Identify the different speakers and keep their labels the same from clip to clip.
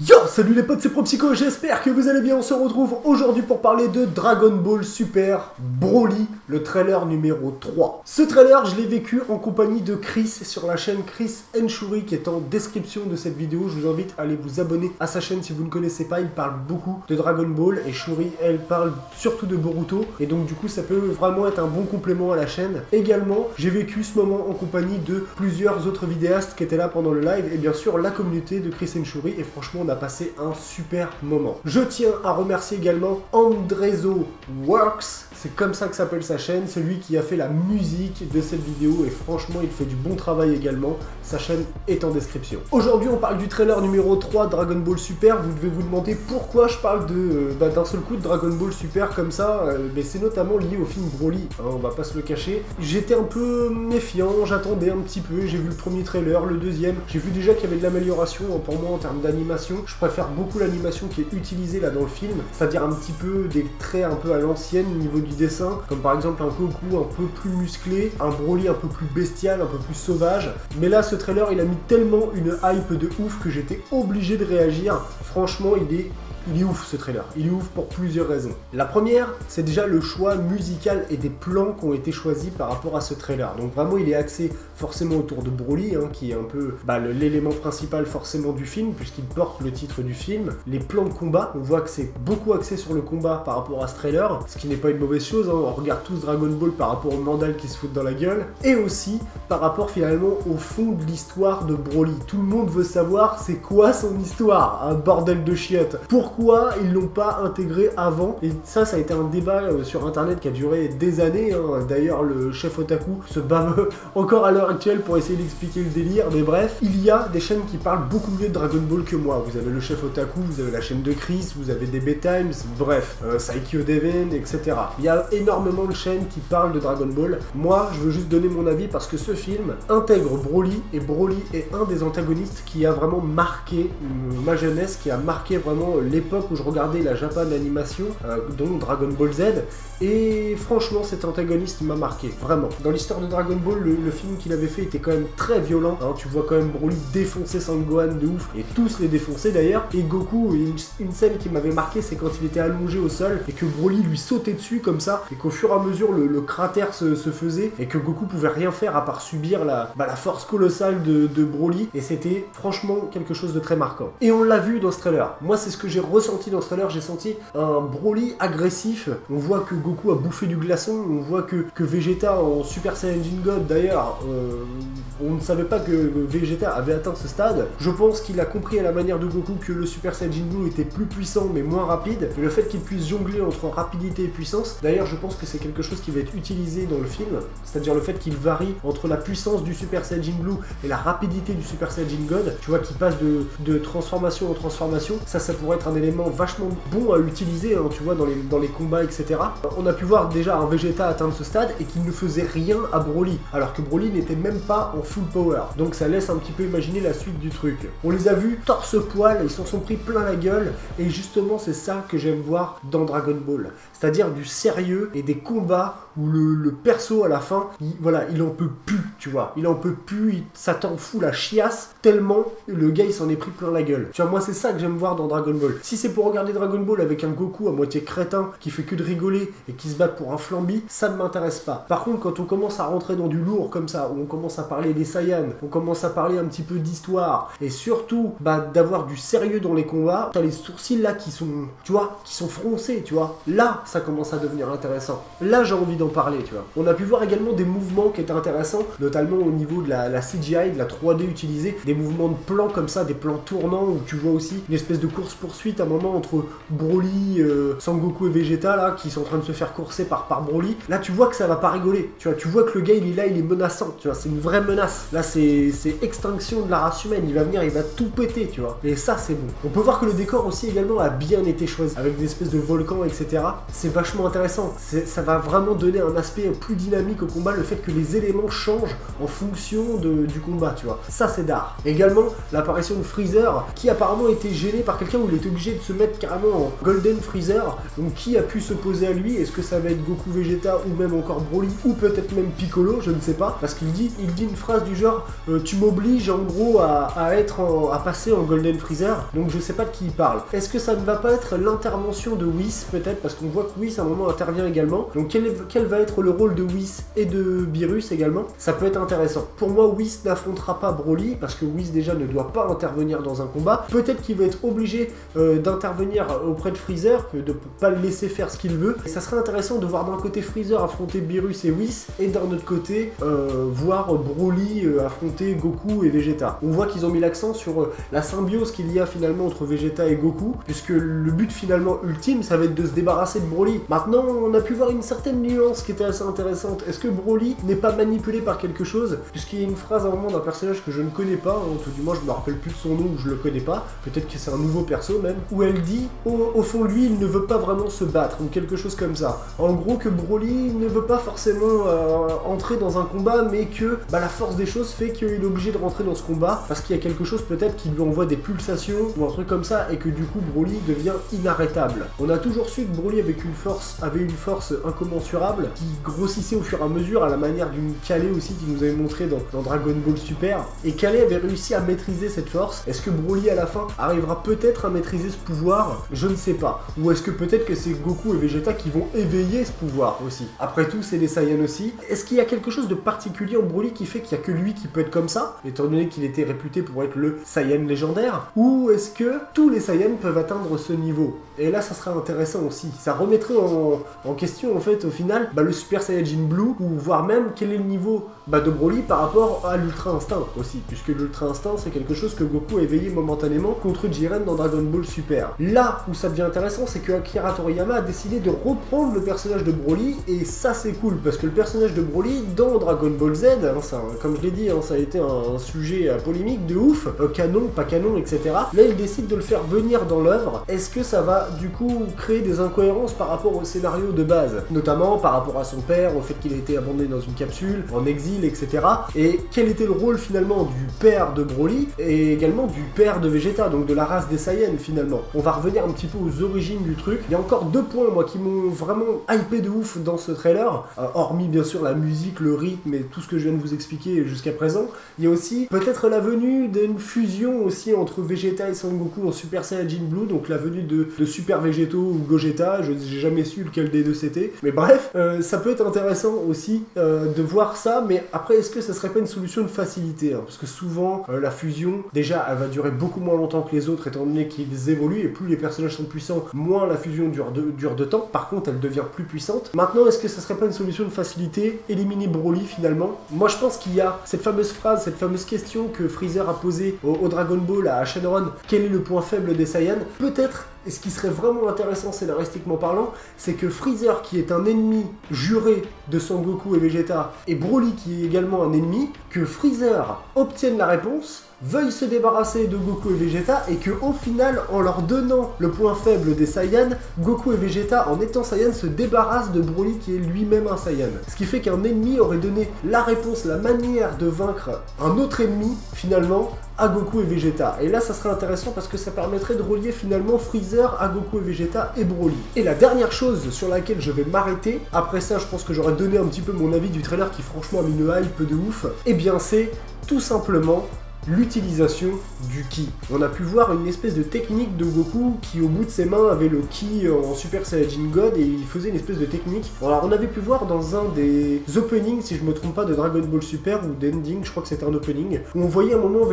Speaker 1: Yo, salut les potes, c'est ProPsycho, j'espère que vous allez bien. On se retrouve aujourd'hui pour parler de Dragon Ball Super Broly, le trailer numéro 3. Ce trailer, je l'ai vécu en compagnie de Chris sur la chaîne Chris Enshuri qui est en description de cette vidéo. Je vous invite à aller vous abonner à sa chaîne si vous ne connaissez pas. Il parle beaucoup de Dragon Ball et Shuri, elle parle surtout de Boruto. Et donc du coup, ça peut vraiment être un bon complément à la chaîne. Également, j'ai vécu ce moment en compagnie de plusieurs autres vidéastes qui étaient là pendant le live et bien sûr la communauté de Chris Enshuri. Et franchement, on a passé un super moment. Je tiens à remercier également Andrezo Works, c'est comme ça que s'appelle sa chaîne, celui qui a fait la musique de cette vidéo et franchement il fait du bon travail également. Sa chaîne est en description. Aujourd'hui on parle du trailer numéro 3 de Dragon Ball Super. Vous devez vous demander pourquoi je parle d'un seul coup de Dragon Ball Super comme ça, mais c'est notamment lié au film Broly, hein, on va pas se le cacher. J'étais un peu méfiant, j'attendais un petit peu, j'ai vu le premier trailer, le deuxième, j'ai vu déjà qu'il y avait de l'amélioration pour moi en termes d'animation. Je préfère beaucoup l'animation qui est utilisée là dans le film, c'est-à-dire un petit peu des traits un peu à l'ancienne au niveau du dessin, comme par exemple un Goku un peu plus musclé, un Broly un peu plus bestial, un peu plus sauvage. Mais là ce trailer il a mis tellement une hype de ouf que j'étais obligé de réagir. Franchement il est ouf ce trailer, il est ouf pour plusieurs raisons. La première, c'est déjà le choix musical et des plans qui ont été choisis par rapport à ce trailer. Donc vraiment il est axé forcément autour de Broly, hein, qui est un peu l'élément principal forcément du film, puisqu'il porte le titre du film. Les plans de combat, on voit que c'est beaucoup axé sur le combat par rapport à ce trailer, ce qui n'est pas une mauvaise chose, hein. On regarde tous Dragon Ball par rapport aux mandales qui se foutent dans la gueule, et aussi par rapport finalement au fond de l'histoire de Broly. Tout le monde veut savoir c'est quoi son histoire, un bordel de chiottes. Pourquoi ils l'ont pas intégré avant? Et ça a été un débat sur internet qui a duré des années, hein. D'ailleurs le chef otaku se bat encore à l'heure actuelle pour essayer d'expliquer le délire, mais bref, il y a des chaînes qui parlent beaucoup mieux de Dragon Ball que moi. Vous avez le chef otaku, vous avez la chaîne de Chris, vous avez DB Times, bref, Saikyo Devin, etc. Il y a énormément de chaînes qui parlent de Dragon Ball. Moi, je veux juste donner mon avis parce que ce film intègre Broly, et Broly est un des antagonistes qui a vraiment marqué ma jeunesse, qui a marqué vraiment l'époque où je regardais la Japan Animation, donc Dragon Ball Z, et franchement cet antagoniste m'a marqué, vraiment. Dans l'histoire de Dragon Ball, le film qu'il avait fait était quand même très violent, hein. Tu vois quand même Broly défoncer Sangohan de ouf, et tous les défoncer d'ailleurs, et Goku, une scène qui m'avait marqué, c'est quand il était allongé au sol, et que Broly lui sautait dessus comme ça, et qu'au fur et à mesure le cratère se faisait, et que Goku pouvait rien faire à part subir la force colossale de Broly, et c'était franchement quelque chose de très marquant. Et on l'a vu dans ce trailer, moi c'est ce que j'ai ressenti dans ce trailer, j'ai senti un Broly agressif. On voit que Goku a bouffé du glaçon, on voit que Vegeta en Super Saiyajin God, d'ailleurs, on ne savait pas que Vegeta avait atteint ce stade. Je pense qu'il a compris à la manière de Goku que le Super Saiyajin Blue était plus puissant mais moins rapide, et le fait qu'il puisse jongler entre rapidité et puissance, d'ailleurs je pense que c'est quelque chose qui va être utilisé dans le film, c'est-à-dire le fait qu'il varie entre la puissance du Super Saiyajin Blue et la rapidité du Super Saiyajin God, tu vois, qu'il passe de transformation en transformation, ça pourrait être un élément vachement bon à utiliser, hein, tu vois, dans les combats, etc. On a pu voir déjà un Vegeta atteindre ce stade et qu'il ne faisait rien à Broly, alors que Broly n'était même pas en full power. Donc ça laisse un petit peu imaginer la suite du truc. On les a vus torse-poil, ils s'en sont pris plein la gueule, et justement c'est ça que j'aime voir dans Dragon Ball. C'est-à-dire du sérieux et des combats où le perso à la fin, il en peut plus, tu vois. Il en peut plus, ça t'en fout la chiasse, tellement le gars il s'en est pris plein la gueule. Tu vois, moi c'est ça que j'aime voir dans Dragon Ball. Si c'est pour regarder Dragon Ball avec un Goku à moitié crétin qui fait que de rigoler et qui se bat pour un flambi, ça ne m'intéresse pas. Par contre, quand on commence à rentrer dans du lourd comme ça, où on commence à parler des Saiyans, on commence à parler un petit peu d'histoire, et surtout d'avoir du sérieux dans les combats, t'as les sourcils là qui sont, tu vois, qui sont froncés, tu vois. Là, ça commence à devenir intéressant. Là, j'ai envie d'en parler, tu vois. On a pu voir également des mouvements qui étaient intéressants, notamment au niveau de la CGI, de la 3D utilisée, des mouvements de plans comme ça, des plans tournants, où tu vois aussi une espèce de course-poursuite à un moment entre Broly, Sangoku et Vegeta, là, qui sont en train de se faire courser par Broly. Là, tu vois que ça va pas rigoler, tu vois. Tu vois que le gars, il est là, il est menaçant, tu vois. C'est une vraie menace. Là, c'est extinction de la race humaine. Il va venir, il va tout péter, tu vois. Et ça, c'est bon. On peut voir que le décor aussi, également, a bien été choisi, avec des espèces de volcans, etc. C'est vachement intéressant. Ça va vraiment donner un aspect plus dynamique au combat, le fait que les éléments changent en fonction du combat, tu vois. Ça, c'est d'art. Également, l'apparition de Freezer, qui apparemment était gêné par quelqu'un où il était obligé obligé de se mettre carrément en Golden Freezer. Donc qui a pu s'opposer à lui? Est-ce que ça va être Goku Vegeta ou même encore Broly ou peut-être même Piccolo? Je ne sais pas. Parce qu'il dit une phrase du genre tu m'obliges en gros à passer en Golden Freezer. Donc je sais pas de qui il parle. Est-ce que ça ne va pas être l'intervention de Whis peut-être? Parce qu'on voit que Whis à un moment intervient également. Donc quel va être le rôle de Whis et de Beerus également? Ça peut être intéressant. Pour moi, Whis n'affrontera pas Broly parce que Whis déjà ne doit pas intervenir dans un combat. Peut-être qu'il va être obligé d'intervenir auprès de Freezer, de ne pas le laisser faire ce qu'il veut. Et ça serait intéressant de voir d'un côté Freezer affronter Beerus et Whis et d'un autre côté voir Broly affronter Goku et Vegeta. On voit qu'ils ont mis l'accent sur la symbiose qu'il y a finalement entre Vegeta et Goku, puisque le but finalement ultime ça va être de se débarrasser de Broly. Maintenant on a pu voir une certaine nuance qui était assez intéressante. Est-ce que Broly n'est pas manipulé par quelque chose? Puisqu'il y a une phrase à un moment d'un personnage que je ne connais pas, hein, tout du moins je me rappelle plus de son nom ou je le connais pas, peut-être que c'est un nouveau perso même, où elle dit au fond lui il ne veut pas vraiment se battre ou quelque chose comme ça. En gros que Broly ne veut pas forcément entrer dans un combat, mais que la force des choses fait qu'il est obligé de rentrer dans ce combat parce qu'il y a quelque chose peut-être qui lui envoie des pulsations ou un truc comme ça et que du coup Broly devient inarrêtable. On a toujours su que Broly avait une force incommensurable qui grossissait au fur et à mesure à la manière d'une Calais aussi qui nous avait montré dans Dragon Ball Super, et Calais avait réussi à maîtriser cette force. Est-ce que Broly à la fin arrivera peut-être à maîtriser ce pouvoir? Je ne sais pas. Ou est-ce que peut-être que c'est Goku et Vegeta qui vont éveiller ce pouvoir aussi? Après tout c'est les Saiyans aussi. Est-ce qu'il y a quelque chose de particulier en Broly qui fait qu'il n'y a que lui qui peut être comme ça, étant donné qu'il était réputé pour être le Saiyan légendaire? Ou est-ce que tous les Saiyans peuvent atteindre ce niveau? Et là ça serait intéressant aussi. Ça remettrait en question en fait au final le Super Saiyajin Blue, ou voire même quel est le niveau de Broly par rapport à l'Ultra Instinct aussi, puisque l'Ultra Instinct c'est quelque chose que Goku a éveillé momentanément contre Jiren dans Dragon Ball Super. Là où ça devient intéressant, c'est que Akira Toriyama a décidé de reprendre le personnage de Broly, et ça c'est cool parce que le personnage de Broly dans Dragon Ball Z, comme je l'ai dit, ça a été un sujet polémique de ouf, canon, pas canon, etc. Là il décide de le faire venir dans l'œuvre. Est-ce que ça va du coup créer des incohérences par rapport au scénario de base, notamment par rapport à son père, au fait qu'il a été abandonné dans une capsule, en exil, etc. Et quel était le rôle finalement du père de Broly et également du père de Vegeta, donc de la race des Saiyans finalement. On va revenir un petit peu aux origines du truc. Il y a encore deux points moi qui m'ont vraiment hypé de ouf dans ce trailer, hormis bien sûr la musique, le rythme et tout ce que je viens de vous expliquer jusqu'à présent. Il y a aussi peut-être la venue d'une fusion aussi entre Vegeta et Son Goku en Super Saiyajin Blue, donc la venue de Super Vegeto ou Gogeta, j'ai jamais su lequel des deux c'était, mais bref, ça peut être intéressant aussi de voir ça, mais après est-ce que ça serait pas une solution de facilité, parce que souvent la fusion, déjà elle va durer beaucoup moins longtemps que les autres étant donné qu'ils évoluent, et plus les personnages sont puissants, moins la fusion dure de temps, par contre elle devient plus puissante. Maintenant est-ce que ça serait pas une solution de facilité, éliminer Broly finalement? Moi je pense qu'il y a cette fameuse phrase, cette fameuse question que Freezer a posée au Dragon Ball à Shenron, quel est le point faible des Saiyans? Peut-être. Et ce qui serait vraiment intéressant scénaristiquement parlant, c'est que Freezer, qui est un ennemi juré de Son Goku et Vegeta, et Broly, qui est également un ennemi, que Freezer obtienne la réponse, veuille se débarrasser de Goku et Vegeta, et que au final, en leur donnant le point faible des Saiyans, Goku et Vegeta, en étant Saiyan, se débarrassent de Broly qui est lui-même un Saiyan. Ce qui fait qu'un ennemi aurait donné la réponse, la manière de vaincre un autre ennemi, finalement, à Goku et Vegeta. Et là ça serait intéressant parce que ça permettrait de relier finalement Freezer à Goku et Vegeta et Broly. Et la dernière chose sur laquelle je vais m'arrêter, après ça je pense que j'aurais donné un petit peu mon avis du trailer qui franchement a mis une hype de ouf, et bien c'est tout simplement l'utilisation du ki. On a pu voir une espèce de technique de Goku qui au bout de ses mains avait le ki en Super Saiyajin God, et il faisait une espèce de technique. Alors on avait pu voir dans un des openings, si je me trompe pas, de Dragon Ball Super ou d'Ending, je crois que c'était un opening, où on voyait un moment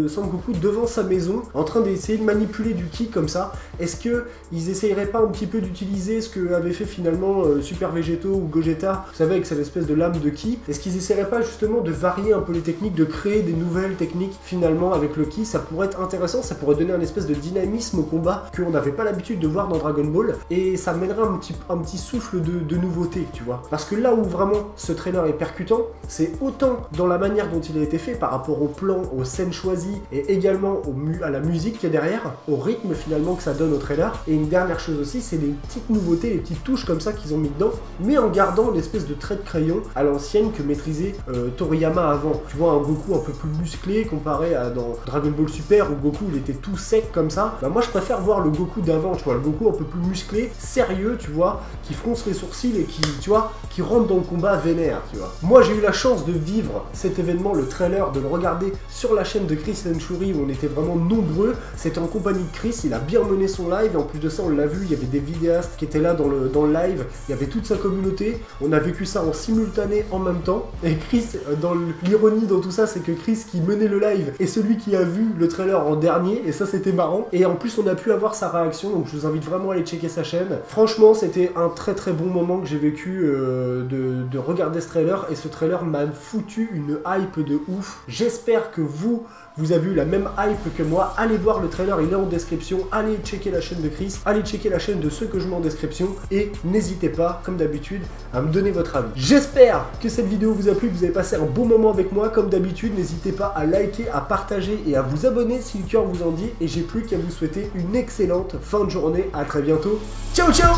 Speaker 1: Son Goku devant sa maison en train d'essayer de manipuler du ki comme ça. Est-ce que ils essayeraient pas un petit peu d'utiliser ce que avait fait finalement Super Vegeto ou Gogeta, vous savez, avec cette espèce de lame de ki? Est-ce qu'ils essaieraient pas justement de varier un peu les techniques, de créer des nouvelles techniques finalement avec le ki? Ça pourrait être intéressant, ça pourrait donner un espèce de dynamisme au combat qu'on n'avait pas l'habitude de voir dans Dragon Ball, et ça mènerait un petit souffle de nouveauté, tu vois. Parce que là où vraiment ce trailer est percutant, c'est autant dans la manière dont il a été fait par rapport au plan, aux scènes choisies, et également à la musique qu'il y a derrière, au rythme finalement que ça donne au trailer. Et une dernière chose aussi, c'est les petites nouveautés, les petites touches comme ça qu'ils ont mis dedans, mais en gardant l'espèce de trait de crayon à l'ancienne que maîtrisait Toriyama avant. Tu vois, un Goku un peu plus musclé, comparé à dans Dragon Ball Super où Goku il était tout sec comme ça, bah moi je préfère voir le Goku d'avant, tu vois, le Goku un peu plus musclé, sérieux, tu vois, qui fronce les sourcils et qui, tu vois, qui rentre dans le combat vénère, tu vois. Moi j'ai eu la chance de vivre cet événement, le trailer, de le regarder sur la chaîne de Chris Lenchuri où on était vraiment nombreux. C'était en compagnie de Chris, il a bien mené son live et en plus de ça on l'a vu, il y avait des vidéastes qui étaient là dans le live, il y avait toute sa communauté, on a vécu ça en simultané en même temps. Et Chris, dans l'ironie dans tout ça, c'est que Chris qui menait le live est celui qui a vu le trailer en dernier et ça c'était marrant. Et en plus on a pu avoir sa réaction, donc je vous invite vraiment à aller checker sa chaîne. Franchement c'était un très très bon moment que j'ai vécu de regarder ce trailer et ce trailer m'a foutu une hype de ouf. J'espère que vous avez eu la même hype que moi. Allez voir le trailer, il est en description. Allez checker la chaîne de Chris, allez checker la chaîne de ceux que je mets en description et n'hésitez pas, comme d'habitude, à me donner votre avis. J'espère que cette vidéo vous a plu, que vous avez passé un bon moment avec moi. Comme d'habitude, n'hésitez pas à liker, à partager et à vous abonner si le cœur vous en dit. Et j'ai plus qu'à vous souhaiter une excellente fin de journée. À très bientôt. Ciao ciao.